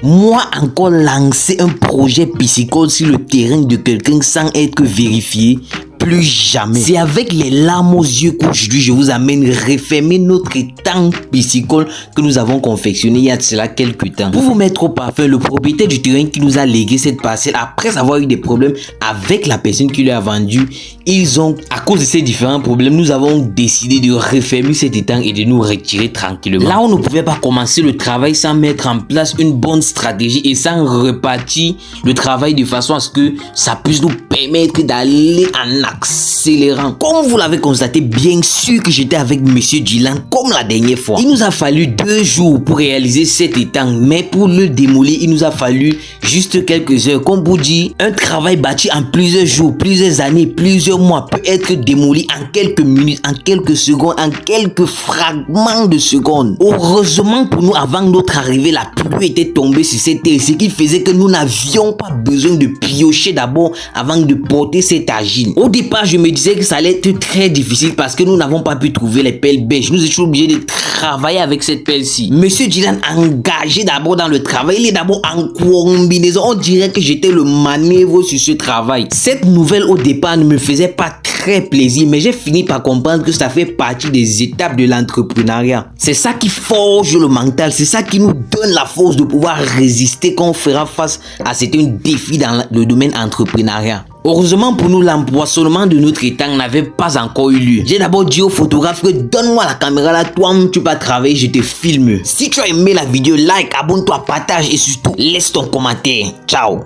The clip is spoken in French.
Moi encore lancer un projet piscicole sur le terrain de quelqu'un sans être vérifié? Plus jamais. C'est avec les larmes aux yeux qu'aujourd'hui je vous amène refermer notre tank piscicole que nous avons confectionné il y a de cela quelques temps. Pour vous mettre au parfum, le propriétaire du terrain qui nous a légué cette parcelle, après avoir eu des problèmes avec la personne qui lui a vendu, à cause de ces différents problèmes, nous avons décidé de refermer cet étang et de nous retirer tranquillement. Là, on ne pouvait pas commencer le travail sans mettre en place une bonne stratégie et sans repartir le travail de façon à ce que ça puisse nous permettre d'aller en accélérant. Comme vous l'avez constaté, bien sûr que j'étais avec Monsieur Dylan comme la dernière fois. Il nous a fallu 2 jours pour réaliser cet étang, mais pour le démolir, il nous a fallu juste quelques heures. Comme vous dit, un travail bâti en plusieurs jours, plusieurs années, plusieurs mois peut être démoli en quelques minutes, en quelques secondes, en quelques fragments de secondes. Heureusement pour nous, avant notre arrivée, la pluie était tombée sur cette terre, ce qui faisait que nous n'avions pas besoin de piocher d'abord avant de porter cet argile. Au départ, je me disais que ça allait être très difficile parce que nous n'avons pas pu trouver les pelles bêches. Nous étions obligés de travailler avec cette pelle-ci. Monsieur Dylan engagé d'abord dans le travail, il est d'abord en combinaison. On dirait que j'étais le manœuvre sur ce travail. Cette nouvelle au départ ne me faisait pas très plaisir, mais j'ai fini par comprendre que ça fait partie des étapes de l'entrepreneuriat. C'est ça qui forge le mental, c'est ça qui nous donne la force de pouvoir résister quand on fera face à certains défis dans le domaine entrepreneuriat. Heureusement pour nous, l'empoisonnement de notre étang n'avait pas encore eu lieu. J'ai d'abord dit au photographe que donne-moi la caméra là, toi tu vas travailler, je te filme. Si tu as aimé la vidéo, like, abonne-toi, partage et surtout laisse ton commentaire. Ciao.